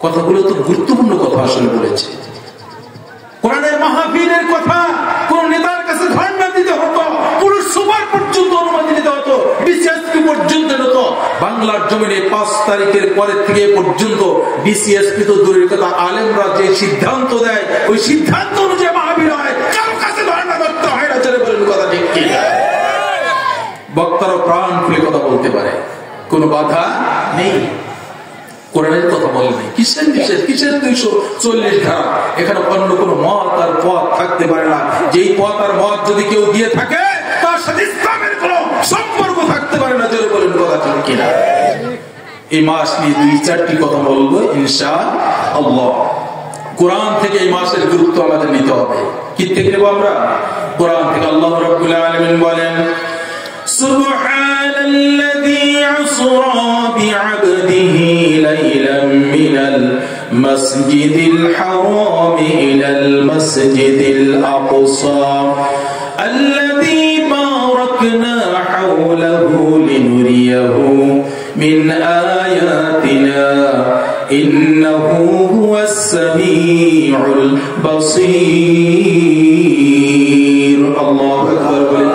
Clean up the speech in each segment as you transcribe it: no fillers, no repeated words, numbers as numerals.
কথাগুলো তো গুরুত্বপূর্ণ কথা আসলে বলেছে। কোরআনের মাহফিলের কথা কোন নেতার কাছে ধর্ণা দিতে হতো, পুরুষ সুপার পর্যন্ত অনুমতি দিতে হতো, বিসিএসপি পর্যন্ত হতো। বাংলার জমিনে 5 তারিখের পরের থেকে পর্যন্ত বিসিএসপি তো দূরের কথা, আলেমরা যে সিদ্ধান্ত দেয় ওই সিদ্ধান্ত অনুযায়ী মাহফিল হয়, কারো কাছে ধর্ণা করতে হয় না। চলে বলেন কথা ঠিক কি? বক্তারা প্রাণ খুলে কথা বলতে পারে, কোনো বাধা নেই। কোরআনের কথা বলে নাই, কিসের নিষেধ, কিসের 240 ধারা। এখানে অন্য কোন মত আর পথ থাকতে পারে না। যেই পথ আর মত যদি কেউ দিয়ে থাকে তার সাথে ইসলামের কোন সম্পর্ক থাকতে পারে না। চলে বলেন কথা ঠিক কিনা? এই মাস নিয়ে 2-4টি কথা বলবো ইনশাআল্লাহ। কোরআন থেকে এই মাসের গুরুত্ব আমাদের নিতে হবে। কি থেকে নেব আমরা? কোরআন থেকে। আল্লাহ রাব্বুল আলামিন বলেন, সুবহানাল্লাযী আসরা বি'আবদিহি লাইলাম মিনাল মাসজিদিল হারাম ইলাল মাসজিদিল আকসা আল্লাযী বারাকনা হাওলাহু লিনুরিয়াহু মিন আয়াতিনা ইন্নাহু হুয়াস সামিউল বাসীর। আল্লাহু আকবার বলেন।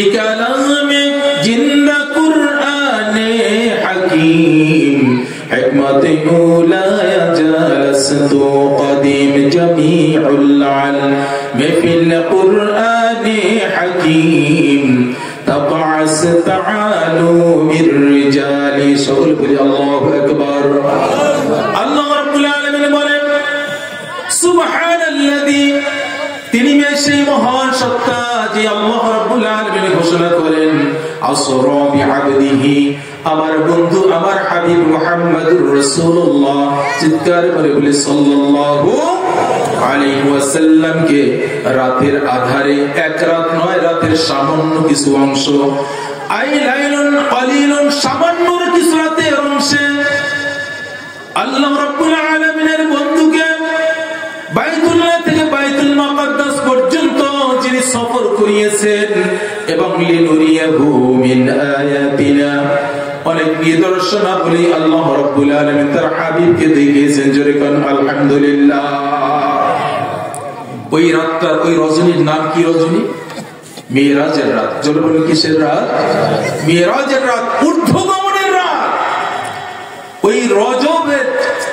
ইকালামে জিন্দা কুরআনে হাকীম হিকমতে উলায়া জালাসতু কদিম জামিউল আলম ফিল কুরআনে হাকীম তাবাস তাআলুমির রিজালি। সকল বলি আল্লাহু আকবার। আল্লাহ রাব্বুল আলামিন বলেন, সুবহানাল্লাযী, তিনি সেই মহান সত্তা যে আল্লাহ রাব্বুল আলামিন ঘোষণা করেন, আসরা বিআবদিহি, আমার বন্ধু আমার হাবিব মুহাম্মদুর রাসূলুল্লাহ, চিৎকার করে বলে সাল্লাল্লাহু আলাইহি ওয়াসাল্লামকে রাতের আধারে, এক রাত নয়, রাতের সামান্য কিছু অংশ, আই লাইলুন কলিলুন, সামান্য কিছু রাতের অংশে আল্লাহ রাব্বুল আলামিনের বন্ধুকে বাইতুল্লাহ থেকে বাইতুল মুকাদ্দাস পর্যন্ত যিনি সফর করিয়েছেন, এবং লিনুরিয়াহু মিন আয়াতিনা, অনেক নিদর্শনাবলী আল্লাহ রাব্বুল আলামিন তার হাবিবকে দেখিয়েছেন। জোরে কোন আলহামদুলিল্লাহ। ওই রাতটা, ওই রজনীর নাম কি? রজনী মেরাজের রাত। জোরে বলুন কিসের রাত? মেরাজের রাত, ঊর্ধ্বগমনের রাত। ওই রজবের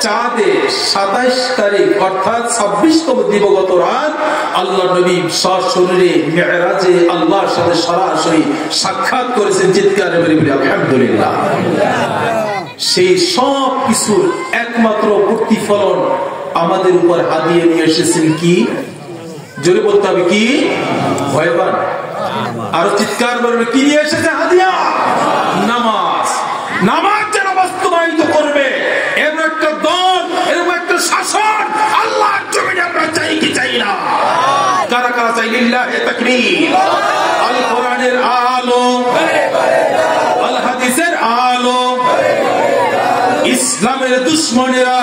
চাঁদে 27 তারিখ অর্থাৎ 26তম দিবগত রাত আল্লাহ নবী সশরীরে মেরাজে আল্লাহর সাথে সরাসরি সাক্ষাৎ করেছেন। চিৎকারে বলি আলহামদুলিল্লাহ। সেই সব কিছুর একমাত্র প্রতিফলন আমাদের উপর হাদিয়ে নিয়ে এসেছেন কি? জোরে বলতে হবে কি? ভয় পান? আর চিৎকার করবে কি নিয়ে এসেছে হাদিয়া? নামাজ। নামাজ যেন বাস্তবায়িত করবে এরকম একটা দল, এরকম একটা শাসন আল্লাহর জমিনে আমরা চাই কি চাই না? কারা কারা চাই? লিল্লাহি তাকবীর। আল কোরআনের আলো, আল হাদিসের আলো, ইসলামের দুশমনেরা,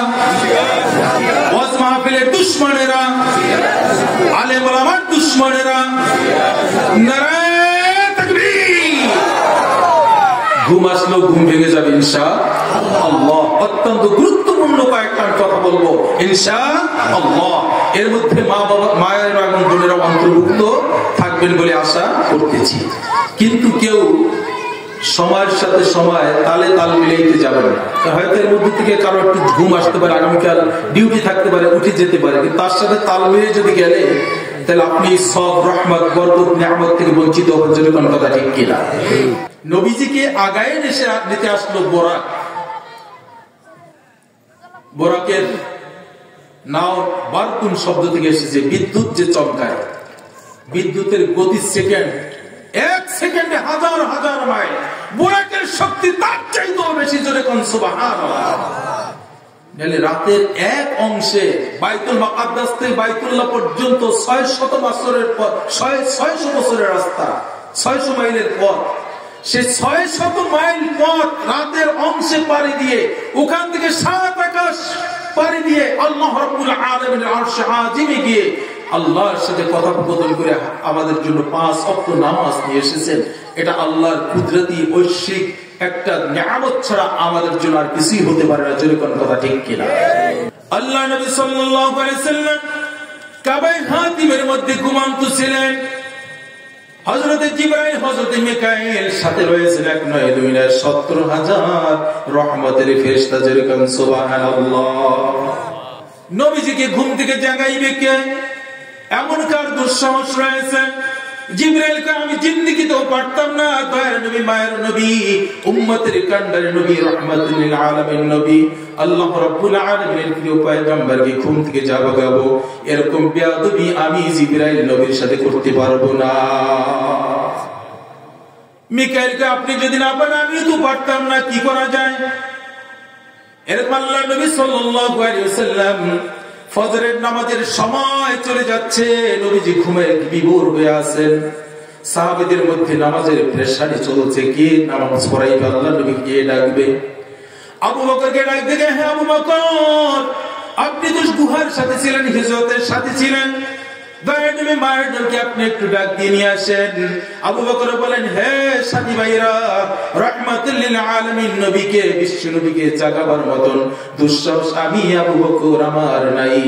ওয়াজ মাহফিলের দুশমনেরা, আলেম ওলামার দুশমনেরা, নারায়ে তাকবীর। ঘুম আসলেও ঘুম ভেঙে যাবে ইনশাআল্লাহ। অত্যন্ত গুরুত্বপূর্ণ কয়েকটা কথা বলবো ইনশাআল্লাহ। এর মধ্যে মা বাবা, মায়েরা এবং বোনেরা অন্তর্ভুক্ত থাকবেন বলে আশা করতেছি। কিন্তু কেউ সময়ের সাথে সময় তালে তাল মিলাইতে যাবেন না। হয়তো এর মধ্যে থেকে কারো একটু ঘুম আসতে পারে, আগামীকাল ডিউটি থাকতে পারে, উঠে যেতে পারে, কিন্তু তার সাথে তাল মিলিয়ে যদি গেলে তাহলে আপনি সব রহমত, বরকত, নিয়ামত থেকে বঞ্চিত হবেন। যদি কোন কথা ঠিক কিনা? নবীজিকে আগায় নিতে আসলো বোরাক। বোরাকের নাও বারকুন শব্দ থেকে এসেছে, বিদ্যুৎ যে চমকায়, বিদ্যুতের গতি সেকেন্ড, 1 সেকেন্ডে হাজার হাজার মাইল। বোরাকের শক্তি তার চাইতেও বেশি। জোরে কোন সুবহানাল্লাহ। রাতের এক অংশে বাইতুল মুকাদ্দাস থেকে বাইতুল্লাহ পর্যন্ত 600 বছরের পর, 600 বছরের রাস্তা, 600 মাইলের পথ। সে 600 মাইল পথ রাতের অংশে পাড়ি দিয়ে, ওখান থেকে 7 আকাশ পাড়ি দিয়ে আল্লাহ রাব্বুল আলামিনের আরশে আজিমে গিয়ে আল্লাহর সাথে কথোপকথন করে আমাদের জন্য 5 ওয়াক্ত নামাজ নিয়ে এসেছেন। এটা আল্লাহর কুদরতি ঐশ্বিক একটা নিয়ামত ছাড়া আমাদের জন্য আর কিছুই হতে পারে না। জোরে কোন কথা ঠিক কিনা? আল্লাহ নবী সাল্লাল্লাহু আলাইহি সাল্লাম কাবায়ে হাতিমের মধ্যে ঘুমন্ত ছিলেন। হযরতে জিবরাইল হযরতে মিকাইল সাথে রয়েছেন, এক নয় দুই নয় 70,000 রহমতের ফেরেশতা। জোরে কোন সুবহানাল্লাহ। নবীজিকে ঘুম থেকে জাগাইবে কে? এমন কার দুঃসাহস রয়েছে? জিবরাইলকে আমি জিন্দেগিতেও পারতাম না। দয়ার নবী, মায়ের নবী, উম্মতের কান্ডার নবী, রাহমাতুল লিল আলামিন নবী, আল্লাহ রাব্বুল আলামিনের প্রিয় পয়গম্বরকে ঘুম থেকে জাগাবো, এরকম বেয়াদবি আমি জিবরাইল নবীর সাথে করতে পারবো না। মিকাইলকে আপনি যদি না পারেন, আমি তো পারতাম না, কি করা যায়? এরকম আল্লাহ নবী সাল্লাল্লাহু আলাইহি ওয়াসাল্লাম ফজরের নামাজের সময় চলে যাচ্ছে, নবীজি ঘুমে বিভোর হয়ে আছেন। সাহাবীদের মধ্যে নামাজের প্রেসারে চলছে, কে নামাজ পড়াইবে? আল্লাহ নবী কে ডাকবে? আবু বকরকে ডাক দিয়ে, হ্যাঁ আবু বকর, আপনি তো গুহার সাথে ছিলেন, হিজরতের সাথে ছিলেন, দয়ার নবী মায়ের নবীকে আপনি একটু ডাক দিয়ে নিয়ে আসেন। আবু বকর বলেন, হে সাথী ভাইরা, রাহমাতুল লিল আলামিন নবীকে, বিশ্ব নবীকে জাগাবার মতন দুঃসাহস আমি আবু বকর আমার নাই।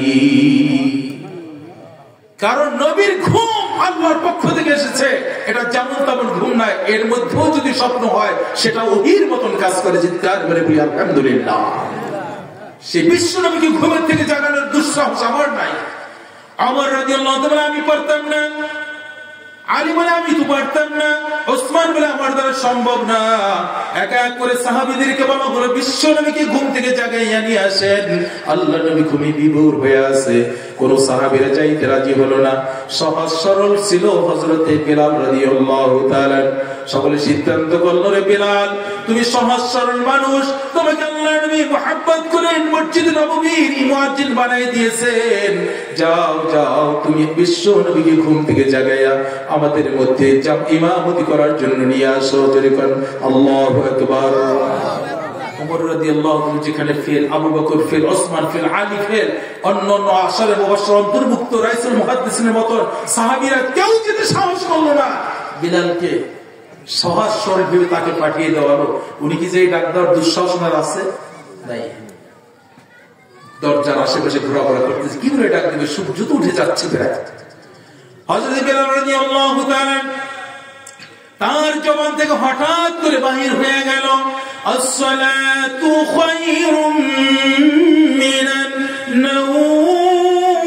কারণ নবীর ঘুম আল্লাহর পক্ষ থেকে এসেছে, এটা যেমন তেমন ঘুম নয়। এর মধ্যেও যদি স্বপ্ন হয়, সেটা ওহীর মতন কাজ করে। চিৎকার করে বলি আলহামদুলিল্লাহ। সে বিশ্ব নবীকে ঘুমের থেকে জাগানোর দুঃসাহস আমার নাই। ওমর রাদিয়াল্লাহু তাআলা আমি পারতাম না, আলী বলে আমি তো পারতাম না, ওসমান বলে আমার দ্বারা সম্ভব না। এক এক করে সাহাবীদেরকে বলা হলো, বিশ্ব নবীকে ঘুম থেকে জাগাইয়া নিয়ে আসেন। আল্লাহ নবী ঘুমে বিভোর হয়ে আছে, কোন সাহাবীরা যাইতে রাজি হলো না। সহজ সরল ছিল হযরতে বিলাল রাদিয়াল্লাহু তাআলা। সকলে সিদ্ধান্ত করলো, রে বিলাল, তুমি সহজ সরল মানুষ, তোমাকে আল্লাহ নবী মুহাব্বত করেন মসজিদ নববীর মুয়াজ্জিন বানাই দিয়েছেন। যাও যাও, তুমি বিশ্ব নবীকে ঘুম থেকে জাগাইয়া আমাদের মধ্যে ইমামতি করার জন্য নিয়ে আসো। যেরকম আল্লাহু আকবার। ওমর রাদিয়াল্লাহু তাআলা যেখানে fail, Abu Bakr fail, Osman fail, Ali fail, অন্যান্য আশারে মুবাশশির অন্তর্ভুক্ত রাইসুল মুহাদ্দিসিনের মত সাহাবীরা কেউ যেতে সাহস করলো না। বিলালকে সহজ সরল ভেবে তাকে পাঠিয়ে দেওয়া হলো। উনি কি যে এই ডাক দেওয়ার দুঃসাহস আছে? নাই। দরজার আশেপাশে ঘোরাফেরা করতেছে, কি করে ডাক দেবে? সূর্য তো উঠে যাচ্ছে প্রায়। হযরত বিলাল রাদিয়াল্লাহু তাআলা তার জবান থেকে হঠাৎ করে বাহির হয়ে গেল, আসসালাতু খায়রুম মিনান নাওম।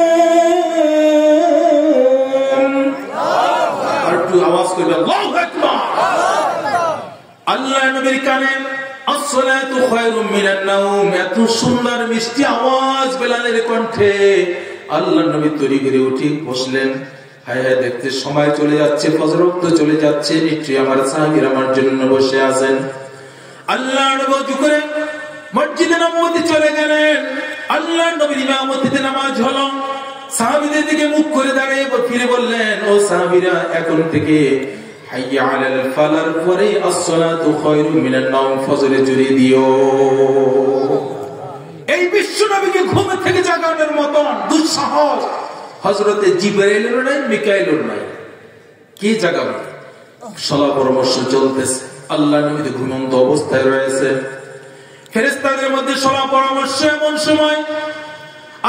আর একটু আওয়াজ করবে, আল্লাহু আকবার। আল্লাহ নবীর কানে আসসালাতু খায়রুম মিনান নাওম, এত সুন্দর মিষ্টি আওয়াজ বিলালের কণ্ঠে। আল্লাহ নবী তৈরি করে উঠে বসলেন। হায় হায়, দেখতে সময় চলে যাচ্ছে, ফজর ওয়াক্ত চলে যাচ্ছে, নিশ্চয়ই আমার সাহাবীরা আমার জন্য বসে আছেন। আল্লাহ নবী ওযু করে মসজিদে নববীতে চলে গেলেন। আল্লাহ নবীর ইমামতিতে নামাজ হলো। সাহাবীদের দিকে মুখ করে দাঁড়িয়ে ফিরে বললেন, ও সাহাবীরা, এখন থেকে হাইয়া আলাল ফালার পরে আসসালাতু খায়রুম মিনান নাওম ফজরে জুড়ে দিও। এই বিশ্ব নবীকে ঘুম থেকে জাগানোর মতন দুঃসাহস হযরতে জিবরাইলের নাই, মিকাইলের নাই। কে জাগাবে? সলা পরামর্শ চলতেছে। আল্লাহ নবী তো ঘুমন্ত অবস্থায় রয়েছে। ফেরেশতাদের মধ্যে সলা পরামর্শ। এমন সময়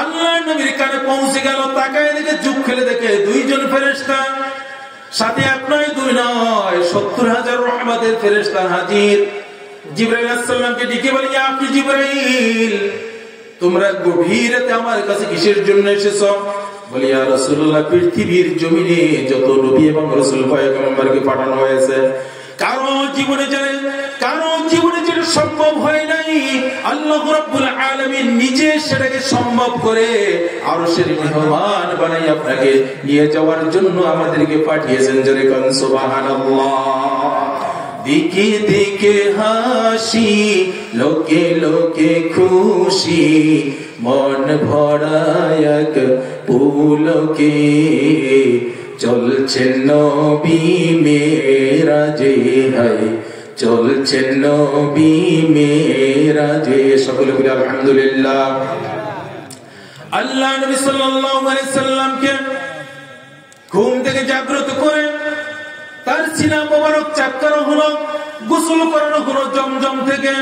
আল্লাহ নবীর কানে পৌঁছে গেল। তাকায় দেখে, চোখ ফেলে দেখে দুইজন ফেরেশতা, সাথে এক নয় দুই নয় 70,000 রহমতের ফেরেশতা হাজির। জিবরাইল আলাইহিস সালামকে ডেকে বলে, ইয়া আখি জিবরাইল, তোমরা গভীর রাতে আমার কাছে কিসের জন্য এসেছো? বলি, ইয়া রাসূলুল্লাহ, পৃথিবীর জমিনে যত নবী এবং রাসূল পয়গম্বরকে পাঠানো হয়েছে, কারো জীবনে যেটা সম্ভব হয় নাই, আল্লাহ রাব্বুল আলামিন নিজে সেটাকে সম্ভব করে আরশের মেহমান বানাই আপনাকে নিয়ে যাওয়ার জন্য আমাদেরকে পাঠিয়েছেন। জোরে কোন সুবহানাল্লাহ। দিকে দিকে হাসি, লোকে লোকে খুশি, মন ভরায় এক পুলকে, চলছেন নবী মেরাজে, হায় চলছেন নবী মেরাজে। সকলে বলি আলহামদুলিল্লাহ। আল্লাহ নবী সাল্লাল্লাহু আলাইহি সাল্লামকে ঘুম থেকে জাগ্রত করে তার সিনা মোবারক চাপ করা হলো। গোসল করানো হলো জমজম থেকে।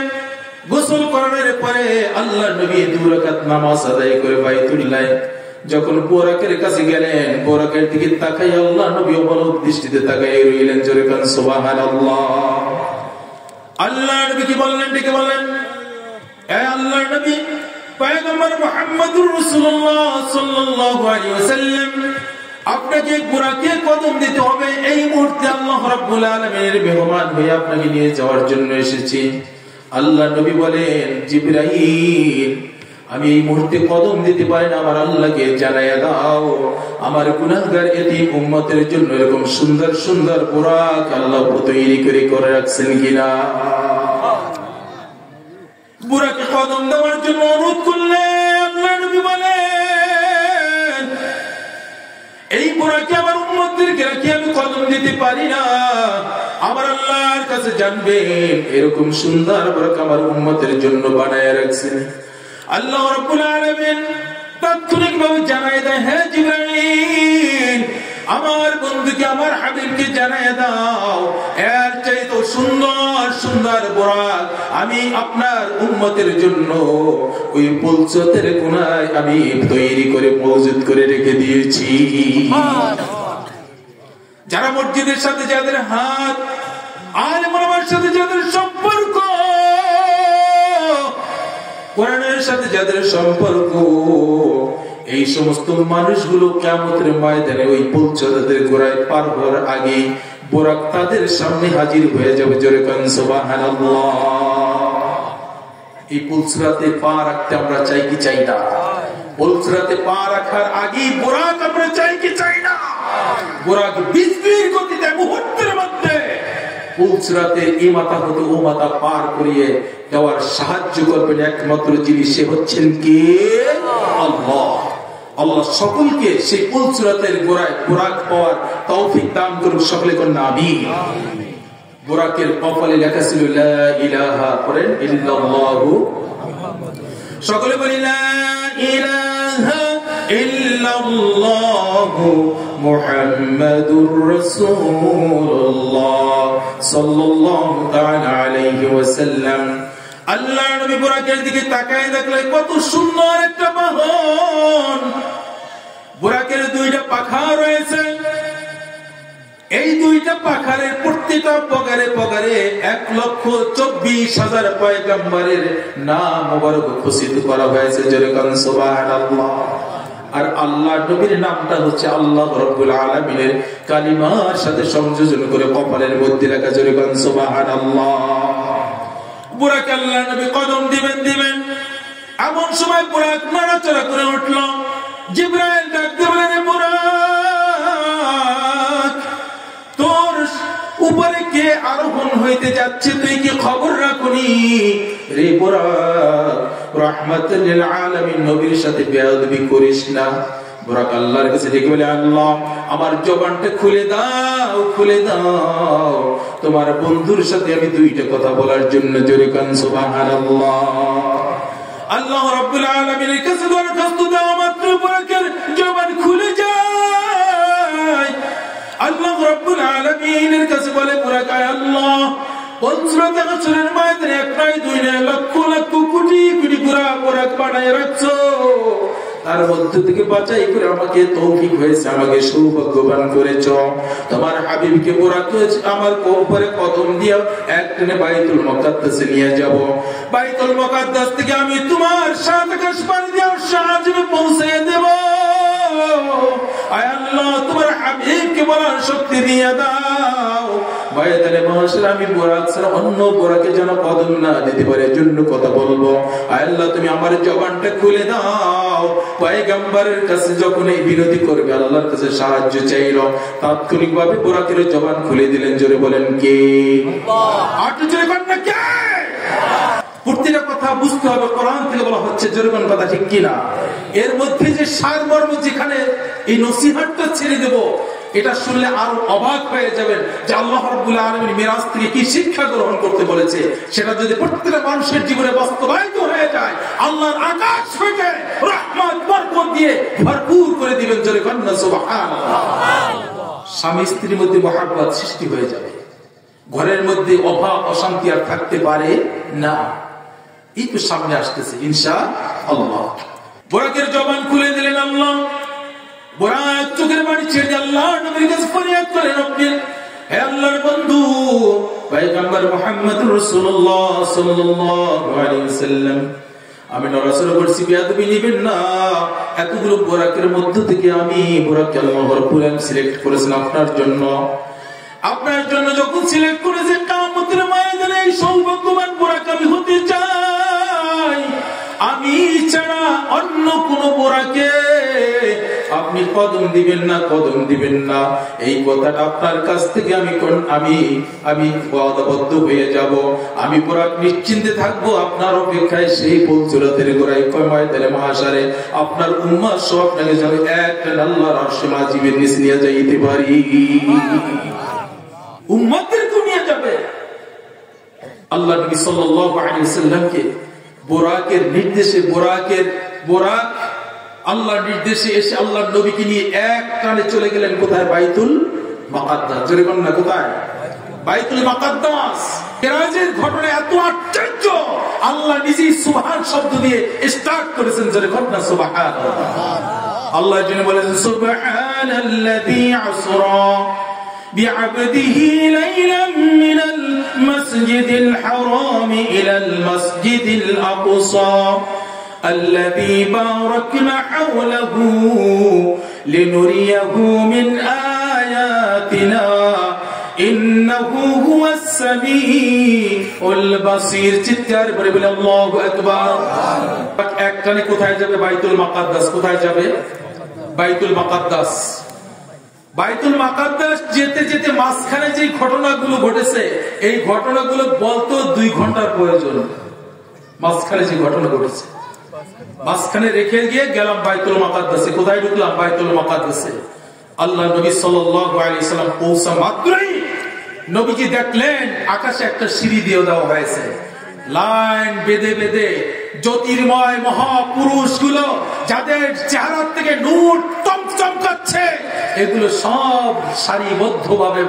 গোসল করানোর পরে আল্লাহর নবী 2 রাকাত নামাজ আদায় করে বাইতুল্লাহ যখন বোরাকের কাছে গেলেন, বোরাকের দিকে তাকাই আল্লাহর নবী অবলোক দৃষ্টিতে তাকাই রইলেন। জোরে কান সুবহানাল্লাহ। আল্লাহর নবী কি বললেন? ডেকে বললেন, হে আল্লাহর নবী পয়গম্বর মুহাম্মদুর রাসূলুল্লাহ সাল্লাল্লাহু আলাইহি ওয়াসাল্লাম, আপনাকে বুরাকে কদম দিতে হবে। এই মুহূর্তে আল্লাহ রাব্বুল আলামিনের মেহমান হয়ে আপনাকে নিয়ে যাওয়ার জন্য এসেছি। আল্লাহর নবী বলেন, জিবরাইল, আমি এই মুহূর্তে কদম দিতে পারি না, আমার আল্লাহকে জানাইয়া দাও আমার গুনাহগার এতিম উম্মতের জন্য এরকম সুন্দর সুন্দর বুরাক আল্লাহ তৈরি করে রাখছেন কিনা। বুরাকে কদম দেওয়ার জন্য অনুরোধ করলে আল্লাহর নবী বলেন, এই বুরাকে আমার উম্মতদেরকে রাখি আমি কদম দিতে পারি না। আমার আল্লাহর কাছে জানবেন এরকম সুন্দর বুরাক আমার উম্মতের জন্য বানায় রাখছেন। আল্লাহ রাব্বুল আলামিন তাৎক্ষণিকভাবে জানায় দেয়, হে জিবরাইল, আমার বন্ধুকে আমার হাবিবকে জানায় দাও এর চাইতে সুন্দর সুন্দর বুরাক আমি আপনার উম্মতের জন্য ওই পুলসতের কোণায় আমি তৈরি করে মজুদ করে রেখে দিয়েছি। যারা মসজিদের সাথে যাদের হাত, আলেম ওলামার সাথে যাদের সম্পর্ক, কোরআনের সাথে যাদের সম্পর্ক, এই সমস্ত মানুষগুলো কিয়ামতের ময়দানে ওই পুলসতের গোড়ায় পার হওয়ার আগে বুরাক তাদের সামনে হাজির হয়ে যাবে। জোরে কান সুবহানাল্লাহ। এই পুলসরাতে পা রাখতে আমরা চাই কি চাই না? পুলসরাতে পা রাখার আগে বুরাক আমরা চাই কি চাই না? বুরাক বিজলির গতিতে মুহূর্তের মধ্যে পুলসরাতে এই মাথা হতে ও মাথা পার করিয়ে দেওয়ার সাহায্য করবেন একমাত্র যিনি, সে হচ্ছেন কে? আল্লাহ। আল্লাহ সকলকে সেই পুলসরাতের গোড়ায় বুরাক পাওয়ার তৌফিক দান করুন। সকলে করেন আমিন। বুরাকের কপালে লেখা ছিল লা ইলাহা করেন ইল্লাল্লাহু, সকলে বলি লা ইলাহা ইল্লাল্লাহু মুহাম্মাদুর রাসূলুল্লাহ সাল্লাল্লাহু তাআলা আলাইহি ওয়াসাল্লাম। আল্লাহর নবী বুরাকের দিকে তাকায় দেখলেন কত সুন্দর একটা বাহন। বুরাকের 2টা পাখা রয়েছে। এই 2টা পাখারের প্রত্যেকটা পগারে পগারে 1,24,000 পয়গম্বরের নাম মোবারক খচিত করা হয়েছে। জোরে কান সুবহানাল্লাহ। আর আল্লাহর নবীর নামটা হচ্ছে আল্লাহ রাব্বুল আলামিনের কালিমার সাথে সংযোজন করে কপালের মধ্যে লেখা। জোরে কান সুবহানাল্লাহ। বুরাক আল্লাহর নবী কদম দিবেন, এমন সময় বুরাক নড়াচড়া করে উঠল। জিবরাইল ডাক দিয়ে বলেন, বুরাক, তোর উপরে কে আরোহণ হইতে যাচ্ছে, তুই কি খবর রাখুনি? রে বুরাক, রাহমাতুল লিল আলামিন নবীর সাথে বেয়াদবি করিস না। বুরাক আল্লাহর কাছে ডেকে বলে, আল্লাহ আমার জবানটা খুলে দাও, খুলে দাও, তোমার বন্ধুর সাথে আমি 2টা কথা বলার জন্য। জোরে কান সুবহানাল্লাহ। আল্লাহ রাব্বুল আলামিনের কাছে দরখাস্ত দেওয়া মাত্র বুরাকের জবান খুলে যায়। আল্লাহ রাব্বুল আলামিনের কাছে বলে, বুরাক, আয় আল্লাহ, পুলসরাতে হাসরের ময়দানে 1 নয় 2 নয় লক্ষ লক্ষ কোটি কোটি বুরাক বানায় রাখছো। তার মধ্যে থেকে বাছাই করে আমাকে তৌফিক হয়েছে, আমাকে সৌভাগ্যবান করেছো। তোমার হাবিবকে বুরাক আমার উপরে কদম দিয়া একটানে বাইতুল মুকাদ্দাসে নিয়ে যাব। বাইতুল মুকাদ্দাস থেকে আমি তোমার 7 আকাশ পাড়ি দিয়ে শাহজাহানে পৌঁছে দেব। আয় আল্লাহ, তোমার হাবিবকে বলার শক্তি দিয়ে দাও। ময়দানে মাহশরে আমি বুরাক ছাড়া অন্য বুরাকে যেন কদম না দিতে পারে, জন্য কথা বলবো। আয় আল্লাহ, তুমি আমার জবানটা খুলে দাও। পয়গম্বরের কাছে যখন এই বিরোধী করবে, আল্লাহর কাছে সাহায্য চাইল, তাৎক্ষণিকভাবে বুরাকের জবান খুলে দিলেন। জোরে বলেন কে? আল্লাহ। আর জোরে বলেন না কে? প্রত্যেকটা কথা বুঝতে হবে, কোরআন থেকে বলা হচ্ছে। জোরে বলেন কথা ঠিক কিনা? এর মধ্যে যে সারমর্ম, যেখানে এই নসিহতটা ছেড়ে দেব, এটা শুনলে আরো অবাক হয়ে যাবেন যে আল্লাহ রাব্বুল আলামিন মিরাজ থেকে কি শিক্ষা গ্রহণ করতে বলেছে। সেটা যদি প্রত্যেকটা মানুষের জীবনে বাস্তবায়িত হয়ে যায়, আল্লাহর আকাশ থেকে রহমত বরকত দিয়ে ভরপুর করে দিবেন। জোরে বলেন সুবহানাল্লাহ। স্বামী স্ত্রীর মধ্যে মহব্বত সৃষ্টি হয়ে যাবে, ঘরের মধ্যে অভাব অশান্তি আর থাকতে পারে না। এই তো সামনে আসতেছে ইনশাআল্লাহ। বোরাকের জবান খুলে দিলেন আল্লাহ। বোরাক চোখের পানি ছেড়ে আল্লাহ নবীর কাছে ফরিয়াদ করে, রব্বি, হে আল্লাহর বন্ধু পয়গম্বর মুহাম্মদুর রাসূলুল্লাহ সাল্লাল্লাহু আলাইহি ওয়াসাল্লাম, আমি নরসের বলছি বেয়াদবি নিবেন না, এতগুলো বোরাকের মধ্য থেকে আমি বোরাককে আল্লাহর কুরআন সিলেক্ট করেছেন আপনার জন্য। আপনার জন্য যখন সিলেক্ট করেছে কিয়ামতের ময়দানে এই সৌভাগ্যবান বোরাক আমি হতে চাই। আমি ছাড়া অন্য কোন বোরাকে আপনি কদম দিবেন না, কদম দিবেন না। এই কথাটা আপনার কাছ থেকে আমি ওয়াদাবদ্ধ হয়ে যাব। আমি বোরাক নিশ্চিন্তে থাকবো আপনার অপেক্ষায়। সেই পুলসিরাতের গোড়ায় ময়দানে মাহশারে আপনার উম্মত সব আপনাকে যেন একটা আল্লাহর আরশে মাজিবের নিচে নিয়ে যাইতে পারি। উম্মতদেরকে নিয়ে যাবে। আল্লাহ নবী সাল্লাল্লাহু আলাইহি ওয়াসাল্লামকে বোরাকের নির্দেশে বোরাক আল্লাহর নির্দেশে এসে আল্লাহর নবীকে নিয়ে এক টানে চলে গেলেন কোথায়? বাইতুল মুকাদ্দাস। জোরে বলেন না, কোথায়? বাইতুল মুকাদ্দাস। মিরাজের ঘটনা এত আশ্চর্য, আল্লাহ নিজেই সুবহান শব্দ দিয়ে স্টার্ট করেছেন। জোরে বলেন না সুবহানাল্লাহ। আল্লাহ যিনি বলেছেন সুবহানাল্লাযী আসরা بعبده ليلا من المسجد الحرام إلى المسجد الأقصى الذي باركنا حوله لنريه من آياتنا إنه هو السميع البصير। চিৎকার করে বলে আল্লাহু আকবার। একটানে কোথায় যাবে? বাইতুল মুকাদ্দাস। কোথায় যাবে? বাইতুল মুকাদ্দাস। বাইতুল মুকাদ্দাস যেতে যেতে মাঝখানে যে ঘটনাগুলো ঘটেছে, এই ঘটনাগুলো বলতে 2 ঘন্টার প্রয়োজন। মাঝখানে যে ঘটনা ঘটেছে মাঝখানে রেখে গিয়ে গেলাম বাইতুল মুকাদ্দাসে। কোথায় ঢুকলাম? বাইতুল মুকাদ্দাসে। আল্লাহ নবী সাল্লাল্লাহু আলাইহি সাল্লাম পৌঁছা মাত্রই নবীজি দেখলেন আকাশে একটা সিঁড়ি দিয়ে দেওয়া হয়েছে। লাইন বেঁধে বেঁধে জ্যোতির্ময় মহাপুরুষ গুলো যাদের চেহারা থেকে নূর চমচমকাচ্ছে, এগুলো সব সারিবদ্ধ ভাবে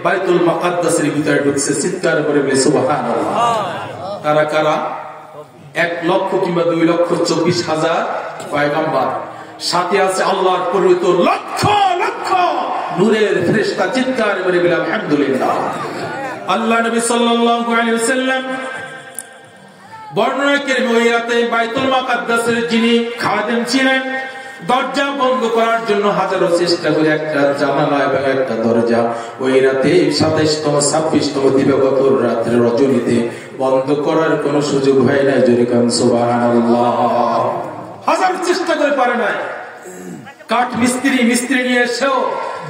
বাইতুল মুকাদ্দাসের ভিতরে ঢুকছে। চিৎকার করে বলে সুবহানাল্লাহ। কারা কারা? 1,00,000 কিংবা 2,24,000 পয়গম্বর, সাথে আছে আল্লাহর পবিত্র লক্ষ লক্ষ নূরের ফেরেশতা। চিৎকার করে বলে আলহামদুলিল্লাহ। আল্লাহ নবী সাল্লাল্লাহু আলাইহি ওয়াসাল্লাম বর্ণনা করেন ওই রাতে বাইতুল মুকাদ্দাসের যিনি খাদেম ছিলেন, দরজা বন্ধ করার জন্য হাজারো চেষ্টা করে একটা জানালা এবং একটা দরজা ওই রাতে 27তম 26তম দিবাগত রাত্রে রজনীতে বন্ধ করার কোন সুযোগ হয় না। জোরে কান সুবহানাল্লাহ। হাজার চেষ্টা করে পারে না। কাঠ মিস্ত্রি নিয়ে এসেও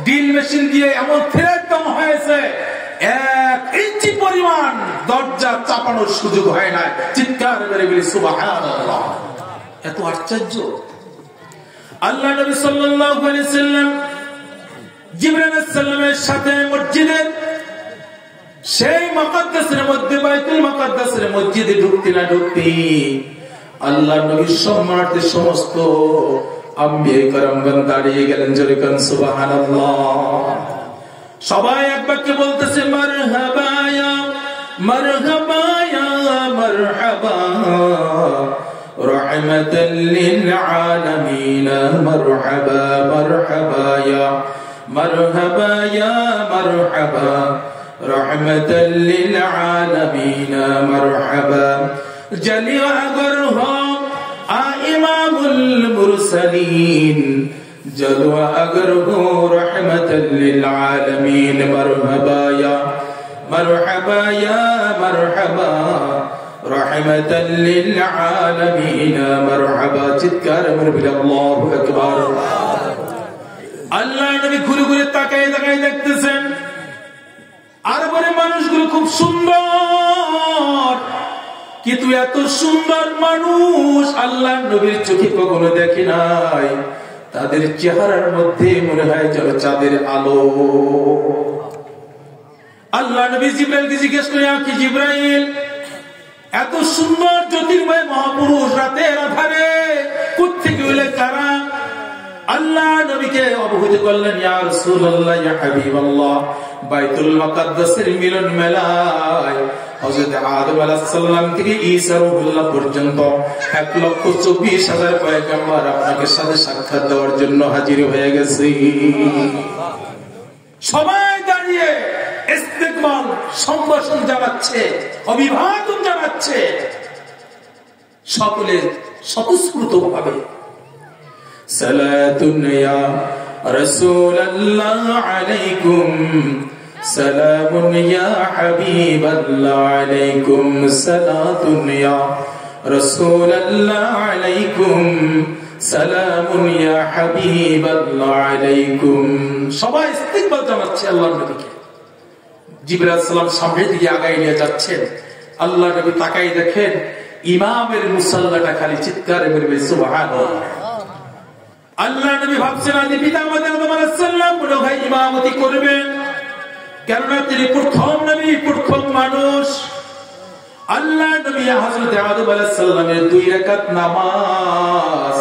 ড্রিল মেশিন দিয়ে এমন থ্রেড দেওয়া হয়েছে 1 ইঞ্চি পরিমাণ দরজা চাপানোর সুযোগ হয় না। চিৎকার করে বলি সুবহানাল্লাহ। এত আশ্চর্য। আল্লাহ নবী সাল্লাল্লাহু আলাইহি সাল্লাম জিবরাইল আলাইহিস সালামের সাথে মসজিদের সেই মুকাদ্দাসের মধ্যে বাইতুল মুকাদ্দাসের মসজিদে ঢুকতে না ঢুকতে আল্লাহ নবীর সম্মানার্থে সমস্ত আম্বিয়া কেরামগণ দাঁড়িয়ে গেলেন। জোরে কান সুবহানাল্লাহ। সবাই এক বাক্যে বলতেছে মারহাবা ইয়া মারহাবা ইয়া মারহাবা রাহমাতাল লিল আলামিন মারহাবা মারহাবা ইয়া মারহাবা ইয়া মারহাবা রাহমাতাল লিল আলামিন মারহাবা জলিয়া আগর হো ইমামুল মুরসালিন जलवा अगर हो रहमतल लिल आलमीन मरहबा या मरहबा रहमतल लिल आलमीन मरहबा। चित्कार में बोले अल्लाहु अकबर। আল্লাহ নবী ঘুরে ঘুরে তাকায় তাকায় দেখতেছেন আরবের মানুষগুলো খুব সুন্দর, কিন্তু এত সুন্দর মানুষ আল্লাহ নবীর চোখে কখনো দেখে নাই। তাদের চেহারার মধ্যে মনে হয় যেন চাঁদের আলো। আল্লাহ নবী জিবরাইলকে জিজ্ঞেস করে, কি জিবরাইল, এত সুন্দর জ্যোতির্ময় মহাপুরুষ রাতের আধারে কোত্থেকে হইলে কারা? আল্লাহ নবীকে অবহিত করলেন, ইয়া রাসূলুল্লাহ, ইয়া হাবিবাল্লাহ, বাইতুল মুকাদ্দাসের মিলন মেলায় হযরত আদম আলাইহিস সালাম থেকে ঈসা রূহুল্লাহ পর্যন্ত 1,24,000 পয়গম্বর আপনাকে সাথে সাক্ষাৎ দেওয়ার জন্য হাজির হয়ে গেছে। সবাই দাঁড়িয়ে ইস্তেকবাল, সম্ভাষণ জানাচ্ছে, অভিবাদন জানাচ্ছে, সকলে স্বতঃস্ফূর্তভাবে সালাতুন ইয়া রাসূলুল্লাহ আলাইকুম, সালামুন ইয়া হাবিবাল্লাহ আলাইকুম, সালাতুন ইয়া রাসূলুল্লাহ আলাইকুম, সালামুন ইয়া হাবিবাল্লাহ আলাইকুম। সবাই ইস্তেকবাল জানাচ্ছে আল্লাহর নবীকে। জিবরাইল আলাইহিস সালাম সামনে দিকে আগায় নিয়ে যাচ্ছেন। আল্লাহ নবী তাকাই দেখেন ইমামের মুসাল্লাটা খালি চিৎকারে বলবে সুবহানাল্লাহ। আল্লাহ নবী ভাবছেন আদি পিতামাতা আদম আলাইহিস সালাম মনে হয় ইমামতি করবেন, কেননা তিনি প্রথম নবী, প্রথম মানুষ। আল্লাহ নবী হযরত আদম আলাইহিস সালামের 2 রাকাত নামাজ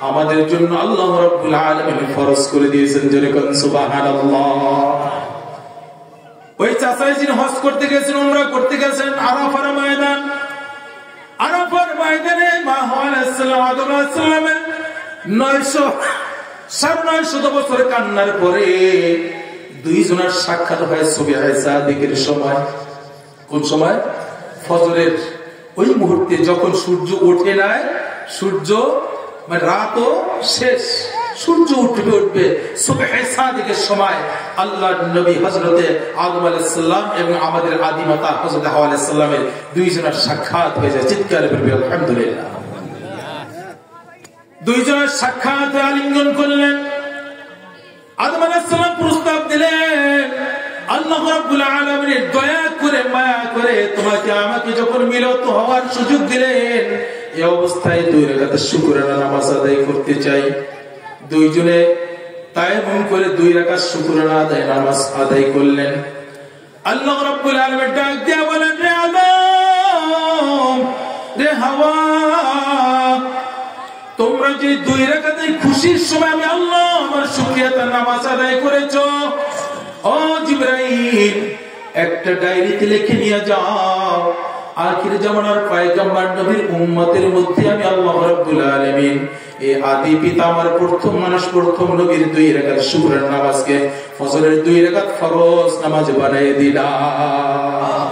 আমাদের জন্য আল্লাহ রাব্বুল আলামিন ফরজ করে দিয়েছেন। যেরকম সুবহানাল্লাহ। ওই চাচাই যিনি হজ করতে গেছেন, উমরা করতে গেছেন আরাফার ময়দান, আরাফার ময়দানে মা হাওয়া আলাইহিস সালাম আদম আলাইহিস সালামের 900 বছর কান্নার পরে 2 জনের সাক্ষাৎ হয় সুবহে সাদিকের সময়। কোন সময়? ফজরের ওই মুহূর্তে, যখন সূর্য ওঠে নাই, সূর্য মানে রাতও শেষ, সূর্য উঠবে সুবহে সাদিকের সময় আল্লাহর নবী হযরতে আদম আলাইহিস সালাম এবং আমাদের আদি মাতা হযরত হাওয়া আলাইহিস সালামের 2 জনের সাক্ষাৎ হয়ে যায়। চিৎকার করে আলহামদুলিল্লাহ। 2 জনের সাক্ষাৎ আলিঙ্গন করলেন। আদম আলাইহিস সালাম প্রস্তাব দিলেন, আল্লাহ রাব্বুল আলামিন দয়া করে মায়া করে তোমাকে আমাকে যখন মিলিত হওয়ার সুযোগ দিলেন, এই অবস্থায় 2 রাকাত শুকরানা নামাজ আদায় করতে চাই। 2 জনে তায়াম্মুম করে 2 রাকাত শুকরানা আদায় নামাজ আদায় করলেন। আল্লাহ রাব্বুল আলামিন ডাক দিয়ে বলেন, রে আদম, রে হাওয়া, তোমরা যে 2 রাকাতে খুশির সময় আমি আল্লাহ আমার শুকরিয়াতে নামাজ আদায় করেছো, ও জিবরাইল একটা ডায়েরিতে লিখে নিয়ে যাও, আখির জামানার পয়গম্বর নবীর উম্মতের মধ্যে আমি আল্লাহ রাব্বুল আলামিন এই আদি পিতা আমার প্রথম মানুষ, প্রথম নবীর 2 রাকাত শুকরানা নামাজকে ফজরের 2 রাকাত ফরজ নামাজ বানিয়ে দিলাম।